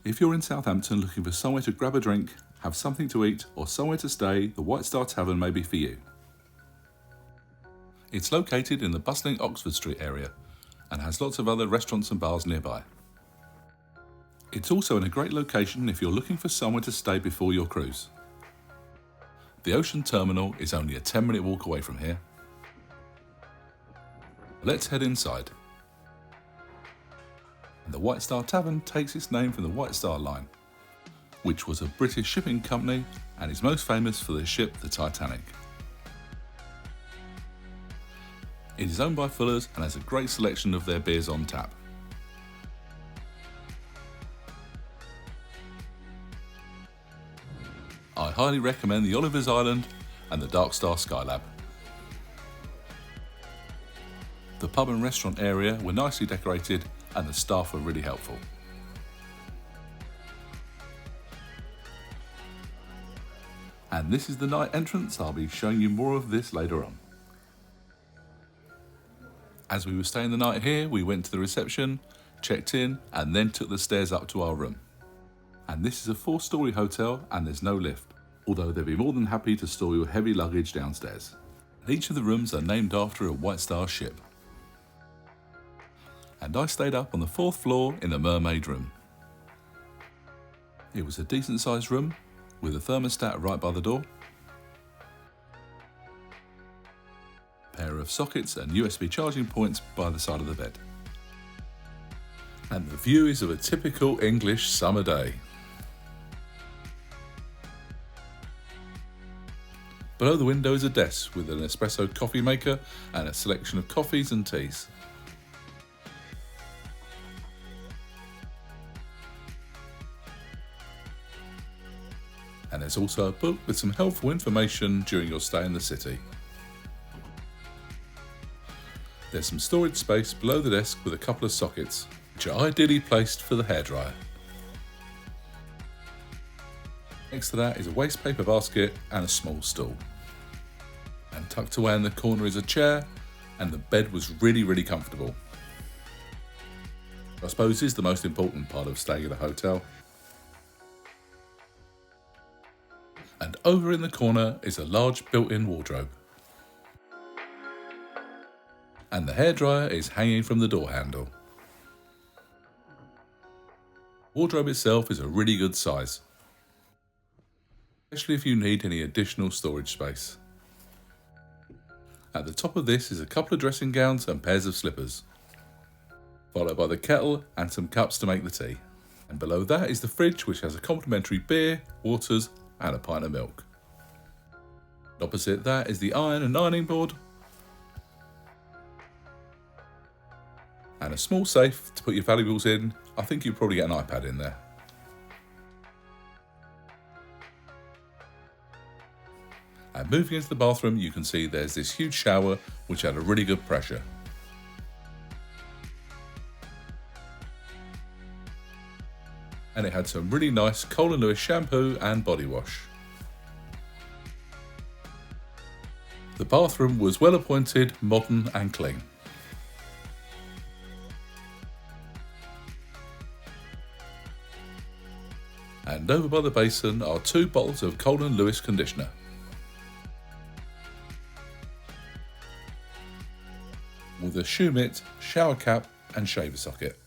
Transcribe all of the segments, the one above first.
If you're in Southampton looking for somewhere to grab a drink, have something to eat, or somewhere to stay, the White Star Tavern may be for you. It's located in the bustling Oxford Street area and has lots of other restaurants and bars nearby. It's also in a great location if you're looking for somewhere to stay before your cruise. The Ocean Terminal is only a 10-minute walk away from here. Let's head inside. And the White Star Tavern takes its name from the White Star Line, which was a British shipping company and is most famous for their ship, the Titanic. It is owned by Fuller's and has a great selection of their beers on tap. I highly recommend the Oliver's Island and the Dark Star Skylab. The pub and restaurant area were nicely decorated and the staff were really helpful. And this is the night entrance. I'll be showing you more of this later on. As we were staying the night here, we went to the reception, checked in, and then took the stairs up to our room. And this is a 4-storey hotel and there's no lift, although they'll be more than happy to store your heavy luggage downstairs. And each of the rooms are named after a White Star ship. And I stayed up on the 4th floor in the Mermaid room. It was a decent sized room with a thermostat right by the door, pair of sockets and USB charging points by the side of the bed. And the view is of a typical English summer day. Below the window is a desk with an espresso coffee maker and a selection of coffees and teas. And there's also a book with some helpful information during your stay in the city. There's some storage space below the desk with a couple of sockets, which are ideally placed for the hairdryer. Next to that is a waste paper basket and a small stool. And tucked away in the corner is a chair, and the bed was really comfortable. I suppose this is the most important part of staying at a hotel. And over in the corner is a large built-in wardrobe. And the hairdryer is hanging from the door handle. Wardrobe itself is a really good size, especially if you need any additional storage space. At the top of this is a couple of dressing gowns and pairs of slippers, followed by the kettle and some cups to make the tea. And below that is the fridge, which has a complimentary beer, waters and a pint of milk. Opposite that is the iron and ironing board, and a small safe to put your valuables in. I think you'll probably get an iPad in there. And moving into the bathroom, you can see there's this huge shower which had a really good pressure. And it had some really nice Cole & Lewis shampoo and body wash. The bathroom was well appointed, modern and clean. And over by the basin are 2 bottles of Cole & Lewis conditioner. With a shoe mitt, shower cap and shaver socket.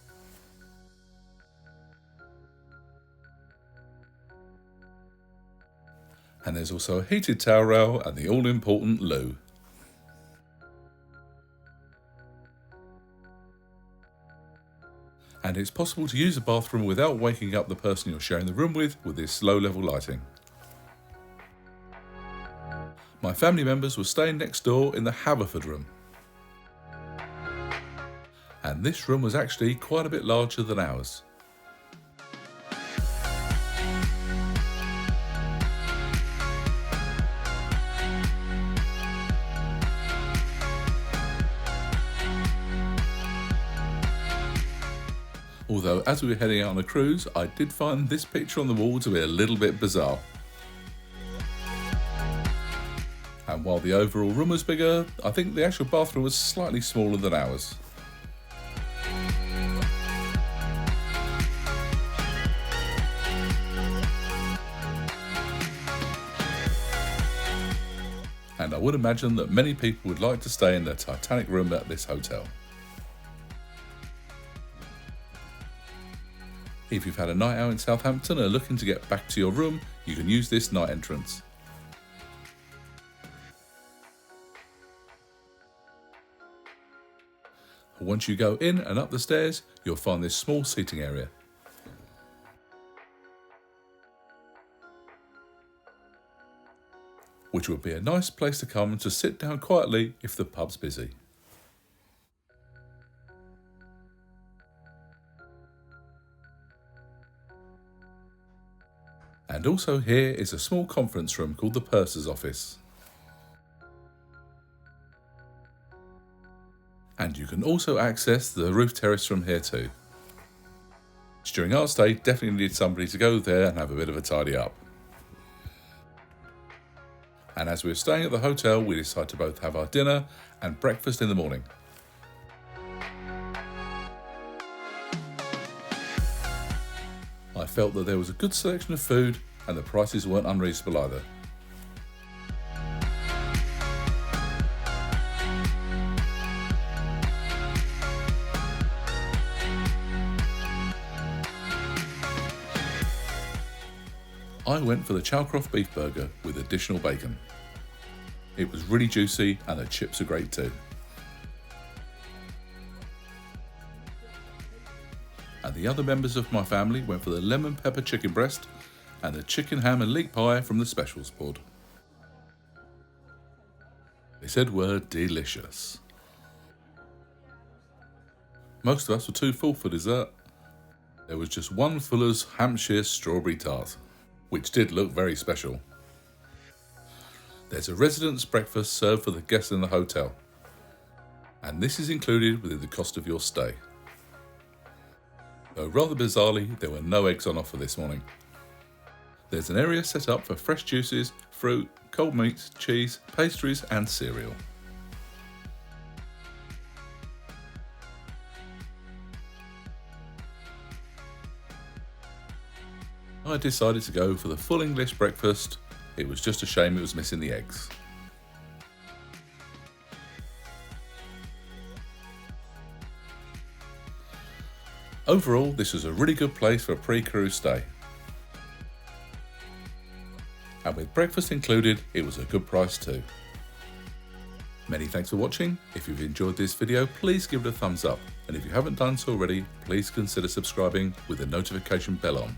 And there's also a heated towel rail and the all-important loo. And it's possible to use the bathroom without waking up the person you're sharing the room with this low-level lighting. My family members were staying next door in the Haverford room. And this room was actually quite a bit larger than ours. Although as we were heading out on a cruise, I did find this picture on the wall to be a little bit bizarre. And while the overall room was bigger, I think the actual bathroom was slightly smaller than ours. and I would imagine that many people would like to stay in their Titanic room at this hotel. If you've had a night out in Southampton and are looking to get back to your room, you can use this night entrance. Once you go in and up the stairs, you'll find this small seating area. Which would be a nice place to come to sit down quietly if the pub's busy. And also here is a small conference room called the Purser's Office. And you can also access the roof terrace from here too. During our stay, definitely needed somebody to go there and have a bit of a tidy up. And as we were staying at the hotel, we decided to both have our dinner and breakfast in the morning. I felt that there was a good selection of food and the prices weren't unreasonable either. I went for the Chalcroft beef burger with additional bacon. It was really juicy and the chips are great too. And the other members of my family went for the lemon pepper chicken breast and the chicken ham and leek pie from the specials board. They said were delicious. Most of us were too full for dessert. There was just one Fuller's Hampshire strawberry tart, which did look very special. There's a residence breakfast served for the guests in the hotel, and this is included within the cost of your stay. Though rather bizarrely, there were no eggs on offer this morning. There's an area set up for fresh juices, fruit, cold meats, cheese, pastries and cereal. I decided to go for the full English breakfast. It was just a shame it was missing the eggs. Overall, this was a really good place for a pre-cruise stay. And with breakfast included, it was a good price too. Many thanks for watching. If you've enjoyed this video, please give it a thumbs up. And if you haven't done so already, please consider subscribing with the notification bell on.